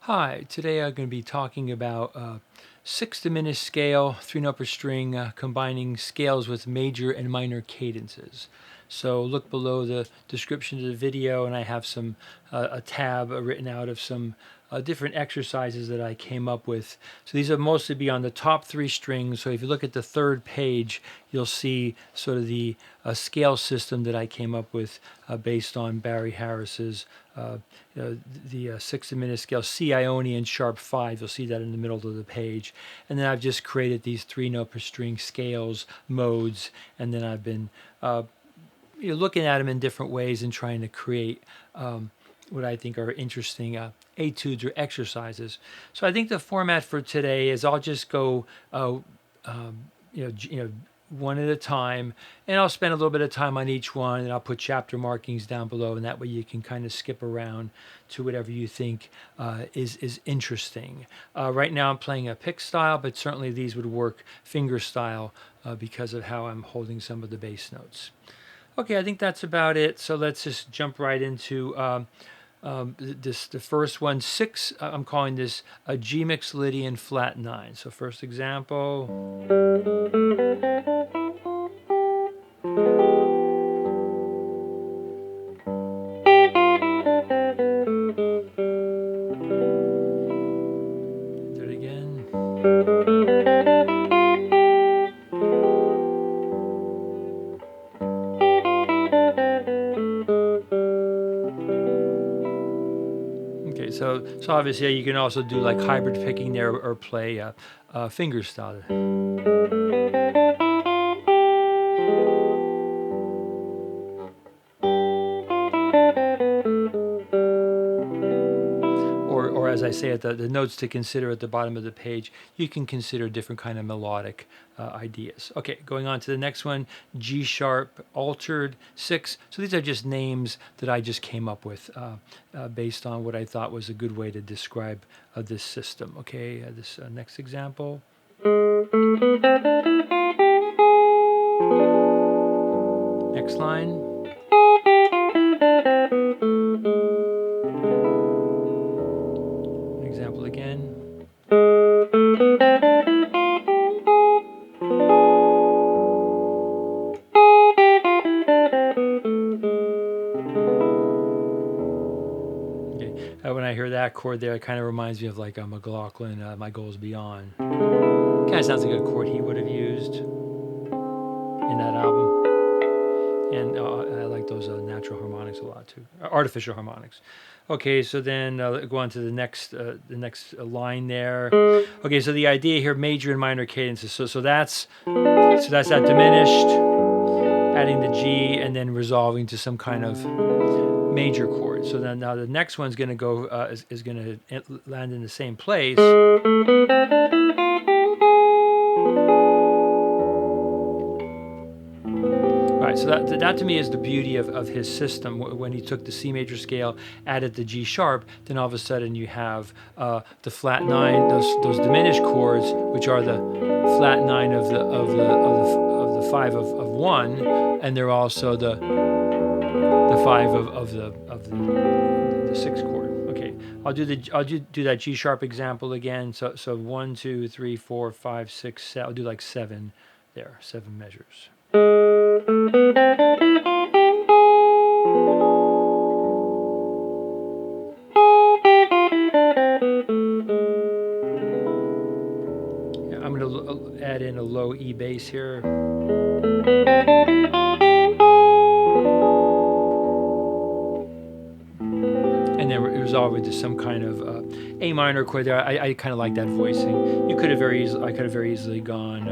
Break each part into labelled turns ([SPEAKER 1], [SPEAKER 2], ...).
[SPEAKER 1] Hi, today I'm going to be talking about 6th diminished scale, 3-note per string, combining scales with major and minor cadences. So look below the description of the video, and I have some a tab written out of some different exercises that I came up with. So these will mostly be on the top 3 strings. So if you look at the 3rd page, you'll see sort of the scale system that I came up with based on Barry Harris's the 6th diminished scale C Ionian sharp 5. You'll see that in the middle of the page. And then I've just created these 3-note per string scales, modes, and then I've been looking at them in different ways and trying to create what I think are interesting etudes or exercises. So I think the format for today is I'll just go one at a time, and I'll spend a little bit of time on each one, and I'll put chapter markings down below, and that way you can kind of skip around to whatever you think is interesting. Right now I'm playing a pick style, but certainly these would work finger style because of how I'm holding some of the bass notes. Okay, I think that's about it. So let's just jump right into the first one. 6. I'm calling this a G Mixolydian flat 9. So first example. Do it again. Okay, so obviously you can also do like hybrid picking there, or play finger style. Or as I say at the notes to consider at the bottom of the page, you can consider different kind of melodic ideas. Okay, going on to the next one, G sharp altered 6. So these are just names that I just came up with based on what I thought was a good way to describe this system. Okay, this next example. Next line. Example again. When I hear that chord there, it kind of reminds me of like McLaughlin, My Goal's Beyond. Kind of sounds like a chord he would have used in that album. And I like those natural harmonics a lot too, artificial harmonics. Okay, so then go on to the next line there. Okay, so the idea here, major and minor cadences. So that's that diminished, adding the G, and then resolving to some kind of major chord. So then now the next one's going to go is going to land in the same place. Right, so that to me is the beauty of his system. When he took the C major scale, added the G sharp, then all of a sudden you have the flat 9, those diminished chords, which are the flat 9 of the 5 of 1, and they're also the 5 of the 6 chord. Okay, I'll do that G sharp example again. So 1, 2, 3, 4, 5, 6, 7. I'll do like 7 there, 7 measures. Yeah, I'm going to add in a low E bass here. And then resolve it to some kind of A minor chord there. I kind of like that voicing. I could have very easily gone.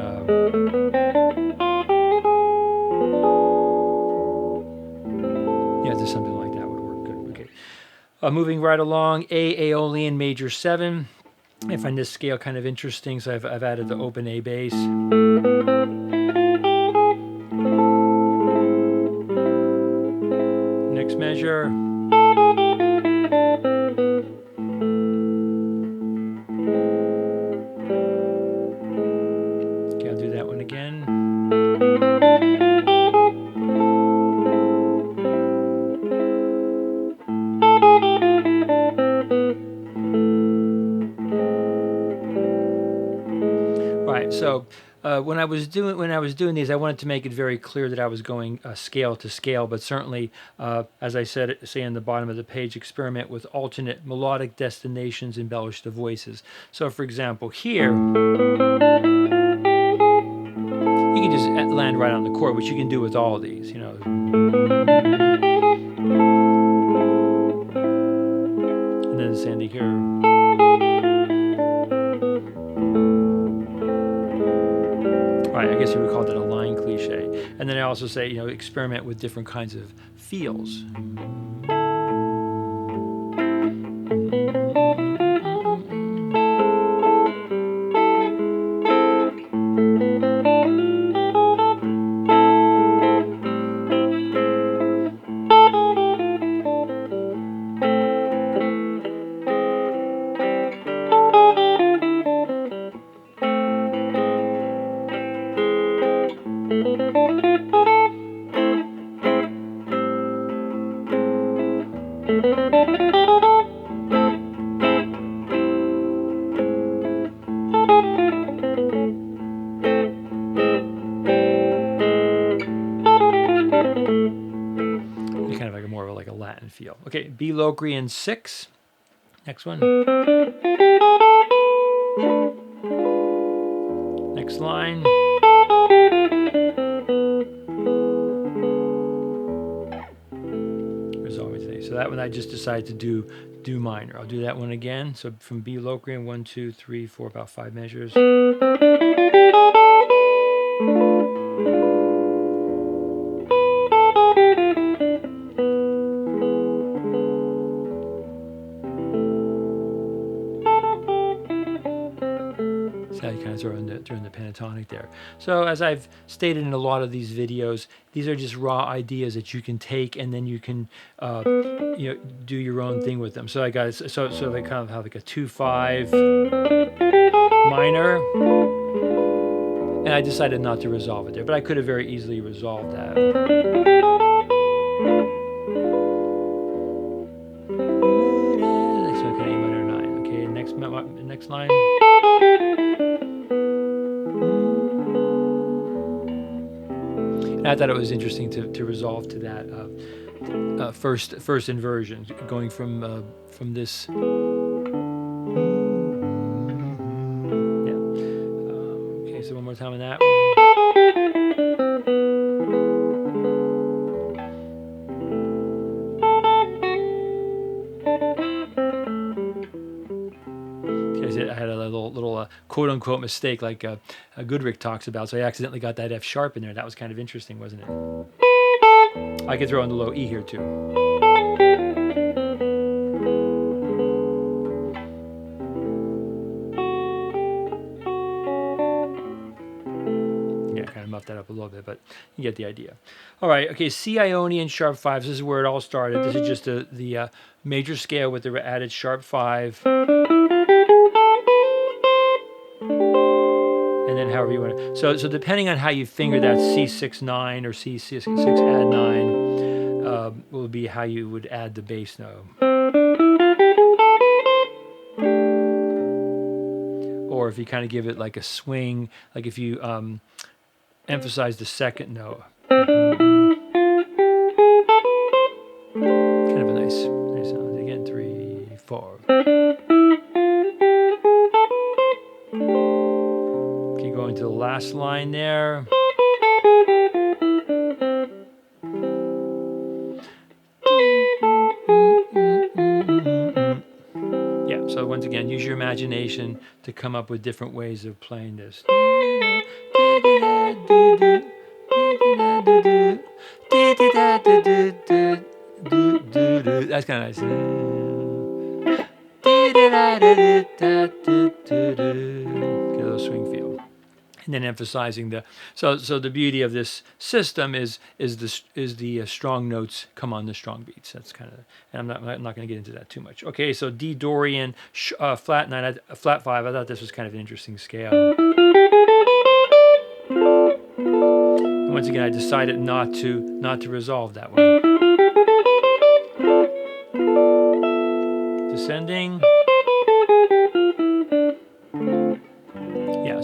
[SPEAKER 1] Yeah, something like that would work good. Okay. Moving right along, Aeolian major 7. I find this scale kind of interesting, so I've added the open A bass. Next measure. Okay, I'll do that one again. So when I was doing these, I wanted to make it very clear that I was going scale to scale, but certainly, as I say in the bottom of the page, experiment with alternate melodic destinations, embellish the voices. So, for example, here you can just land right on the chord, which you can do with all these, you know. And then Sandy here. Right, I guess you would call that a line cliche. And then I also say, you know, experiment with different kinds of feels. Kind of like more of like a Latin feel. Okay, B Locrian 6. Next one. Next line. So that one I just decided to do minor. I'll do that one again. So from B Locrian, 1, 2, 3, 4, about 5 measures. So you kind of throw in the pentatonic there. So as I've stated in a lot of these videos, these are just raw ideas that you can take and then you can you know, do your own thing with them. So I got so they kind of have like a 2/5 minor, and I decided not to resolve it there, but I could have very easily resolved that. So okay, A minor 9. Okay, next line. And I thought it was interesting to resolve to that first inversion, going from this. Yeah. Okay, so one more time on that one. I had a little quote-unquote mistake, like Goodrich talks about. So I accidentally got that F sharp in there. That was kind of interesting, wasn't it? I could throw in the low E here too. Yeah, kind of muffed that up a little bit, but you get the idea. All right, okay, C Ionian sharp 5. This is where it all started. This is just the major scale with the added sharp 5. And then however you want to. So depending on how you finger that C6-9 or C6 add 9 will be how you would add the bass note. Or if you kind of give it like a swing, like if you emphasize the second note. Kind of a nice sound. Again, 3, 4. Going to the last line there. Yeah, so once again, use your imagination to come up with different ways of playing this. That's kind of nice. Get a little swing feel. And then emphasizing the so the beauty of this system is the strong notes come on the strong beats. That's kind of, and I'm not going to get into that too much. Okay, so D Dorian flat 9, flat 5. I thought this was kind of an interesting scale. And once again, I decided not to resolve that one. Descending.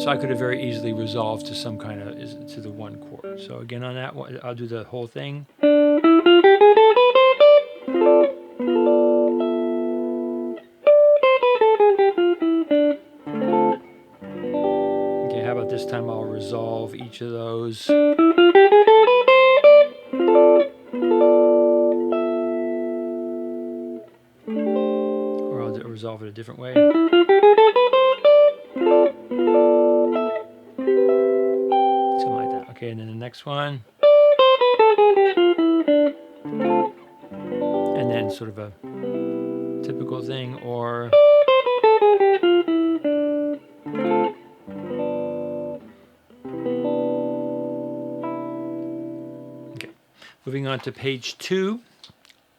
[SPEAKER 1] So I could have very easily resolved to some kind of, to the one chord. So again on that one, I'll do the whole thing. Okay, how about this time I'll resolve each of those. Or I'll resolve it a different way. Something like that. Okay, and then the next one. And then sort of a typical thing, or okay. Moving on to page 2,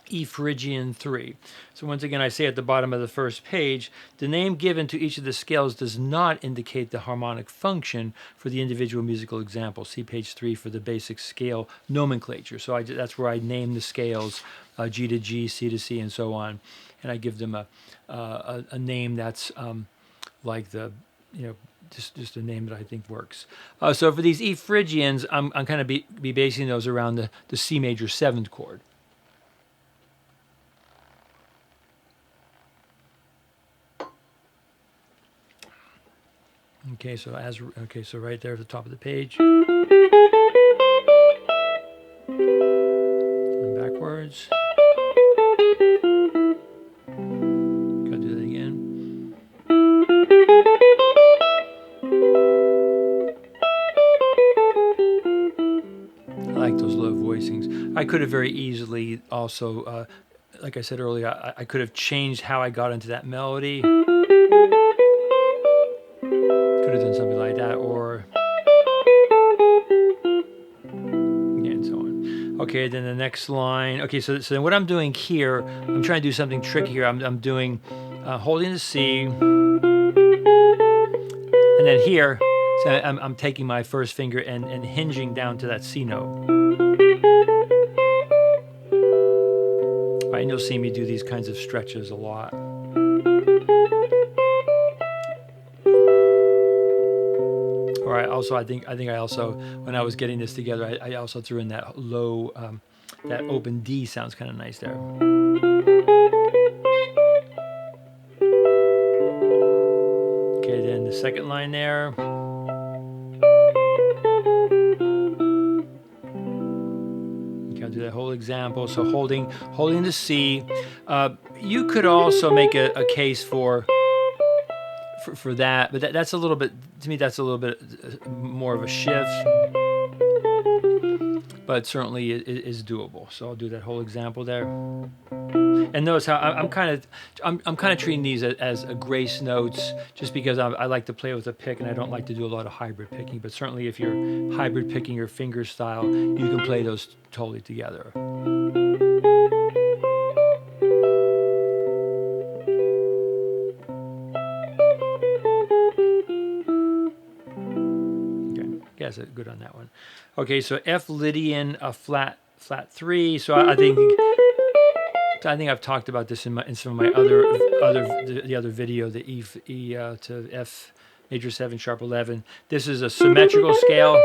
[SPEAKER 1] E Phrygian 3. So once again, I say at the bottom of the first page, the name given to each of the scales does not indicate the harmonic function for the individual musical example. See page 3 for the basic scale nomenclature. So that's where I name the scales, G to G, C to C, and so on, and I give them a name that's like the, you know, just a name that I think works. So for these E Phrygians, I'm kind of be basing those around the C major 7th chord. Okay, so so right there at the top of the page. And backwards. Gotta do that again. I like those low voicings. I could have very easily also, like I said earlier, I could have changed how I got into that melody. Could have done something like that, or yeah, and so on. Okay, then the next line. Okay, so then what I'm doing here, I'm trying to do something tricky here. I'm doing holding the C, and then here, so I'm taking my first finger and hinging down to that C note. Right, and you'll see me do these kinds of stretches a lot. Or I think I also, when I was getting this together, I also threw in that low, that open D sounds kind of nice there. Okay, then the second line there. Okay, I'll do that whole example. So holding the C. You could also make a case for that, but that's a little bit, to me, that's a little bit more of a shift, but certainly it is doable. So I'll do that whole example there, and notice how I'm kind of treating these as grace notes, just because I like to play with a pick and I don't like to do a lot of hybrid picking. But certainly, if you're hybrid picking your finger style, you can play those totally together. Yes, good on that one. Okay, so F Lydian, flat 3. So I think I've talked about this in some of my other video, the E to F major 7 sharp 11. This is a symmetrical scale.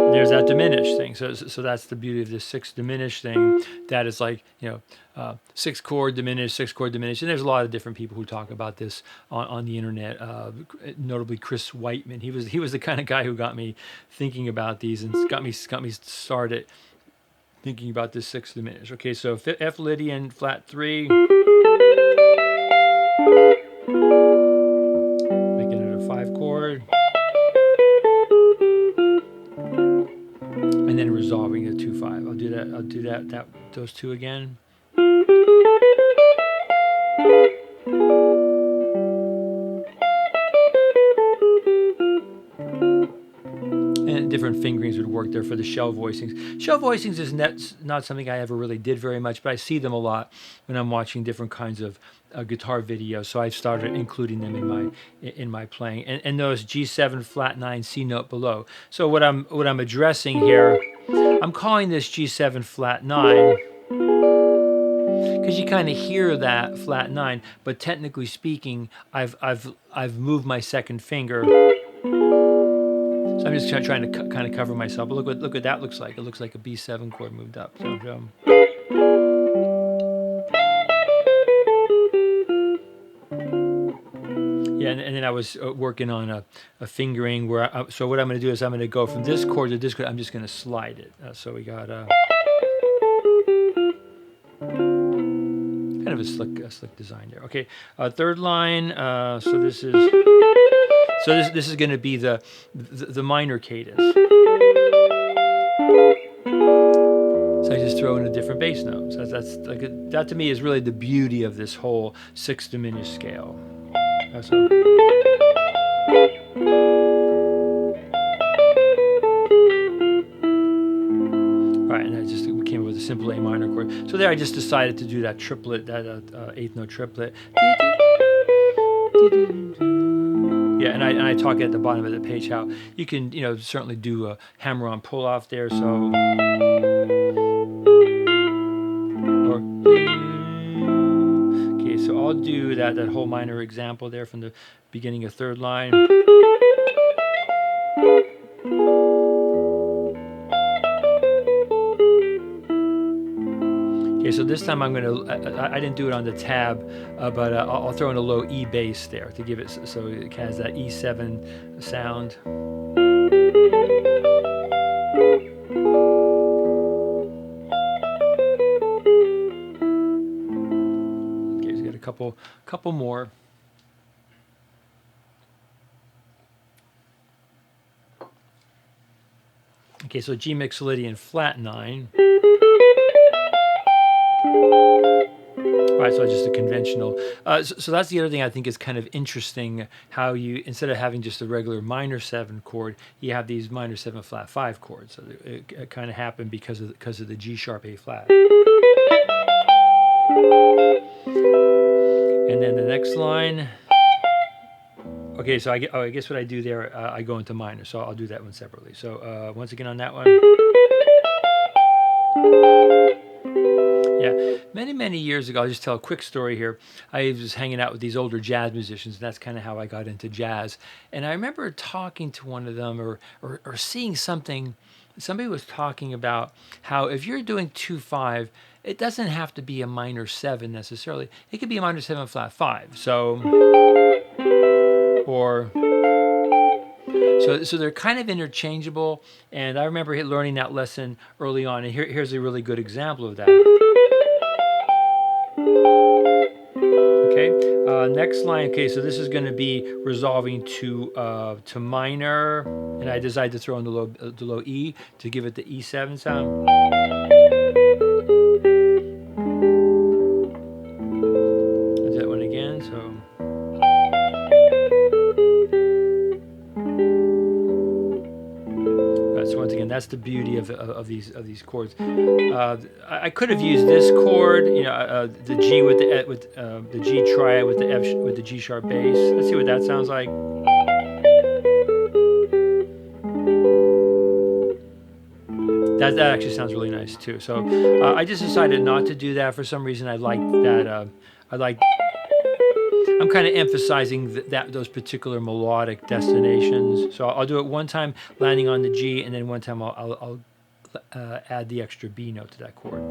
[SPEAKER 1] There's that diminished thing. So that's the beauty of this 6th diminished thing. That is like, you know, 6th chord diminished, 6th chord diminished. And there's a lot of different people who talk about this on the internet. Notably Chris Whiteman. He was the kind of guy who got me thinking about these and got me started thinking about this 6th diminished. Okay, so F Lydian flat 3. Making it a 5 chord. And then resolving a 2/5. I'll do those two again. And different fingerings would work there for the shell voicings. Shell voicings is not something I ever really did very much, but I see them a lot when I'm watching different kinds of guitar videos. So I've started including them in my playing. And notice G7 flat 9 C note below. So what I'm addressing here, I'm calling this G7 flat 9 because you kind of hear that flat 9, but technically speaking, I've moved my second finger. So I'm just trying to kind of cover myself. But look what that looks like. It looks like a B7 chord moved up. So, yeah, and then I was working on a fingering where. So what I'm going to do is I'm going to go from this chord to this chord. I'm just going to slide it. So we got kind of a slick design there. Okay, third line. So this is going to be the minor cadence. So I just throw in a different bass note. So that to me is really the beauty of this whole 6th diminished scale. Right, and I just came up with a simple A minor chord. So there I just decided to do that triplet, that 8th note triplet. Yeah, and I talk at the bottom of the page how you can, certainly do a hammer-on pull-off there. So, okay, so I'll do that whole minor example there from the beginning of third line. Okay, so this time I'm going to, I didn't do it on the tab, but I'll throw in a low E bass there to give it, so it has that E7 sound. Okay, so got a couple more. Okay, so G Mixolydian flat 9. Right, so just a conventional. So that's the other thing I think is kind of interesting, how you, instead of having just a regular minor 7 chord, you have these minor 7 flat 5 chords. So it kind of happened because of the G sharp A flat. And then the next line. Okay, so I guess what I do there, I go into minor, so I'll do that one separately. So once again on that one. Yeah, many years ago, I'll just tell a quick story here. I was hanging out with these older jazz musicians, and that's kind of how I got into jazz. And I remember talking to one of them or seeing something. Somebody was talking about how if you're doing 2/5, it doesn't have to be a minor 7 necessarily. It could be a minor 7 flat 5. So, so they're kind of interchangeable. And I remember learning that lesson early on. And here's a really good example of that. Okay, next line. Okay, so this is going to be resolving to minor, and I decided to throw in the low E to give it the E7 sound. I'll do that one again. So. So once again, that's the beauty of these chords. I could have used this chord, the G with the G triad with the F with the G sharp bass. Let's see what that sounds like. That actually sounds really nice too. So I just decided not to do that for some reason. I like that. I'm kind of emphasizing those particular melodic destinations. So I'll do it one time landing on the G, and then one time I'll add the extra B note to that chord.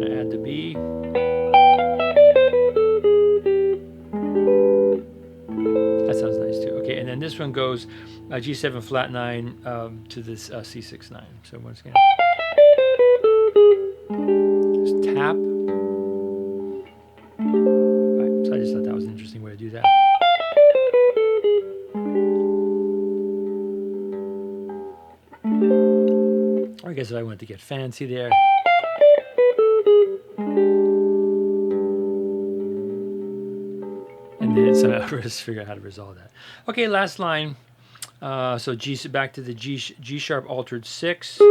[SPEAKER 1] I add the B. That sounds nice too. Okay, and then this one goes G7 flat 9 to this C6 9. So once again. Tap. Right, so I just thought that was an interesting way to do that. Or I guess if I wanted to get fancy there. And then somehow just figure out how to resolve that. Okay, last line. So back to the G sharp altered 6.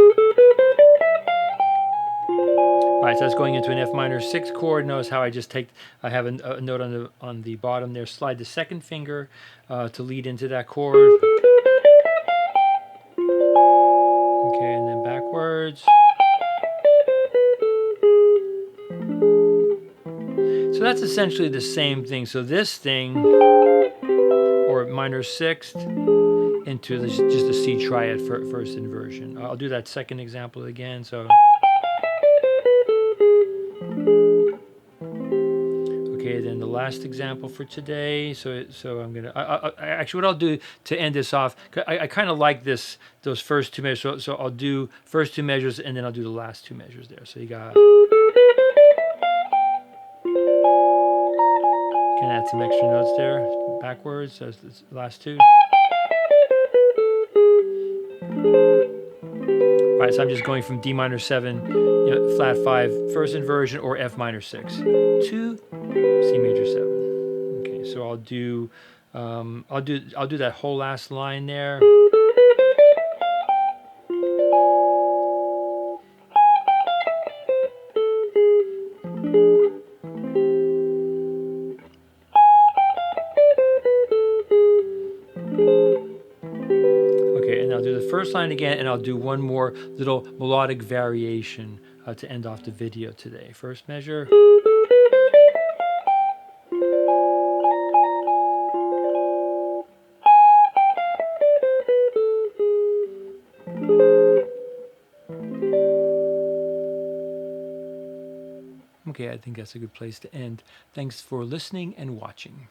[SPEAKER 1] Right, so that's going into an F minor 6 chord. Notice how I just I have a note on the bottom there. Slide the second finger to lead into that chord. Okay, and then backwards. backwards. So that's essentially the same thing. So this thing, or minor sixth, into just a C triad first inversion. I'll do that second example again. So okay, then the last example for today. So I'm gonna actually what I'll do to end this off. I kind of like those first two measures. So I'll do first two measures and then I'll do the last two measures there. So you got. Can add some extra notes there backwards. So the last two. All right, so I'm just going from D minor 7, flat 5, first inversion, or F minor 6 to C major 7. Okay, so I'll do that whole last line there. First line again, and I'll do one more little melodic variation to end off the video today. First measure. Okay, I think that's a good place to end. Thanks for listening and watching.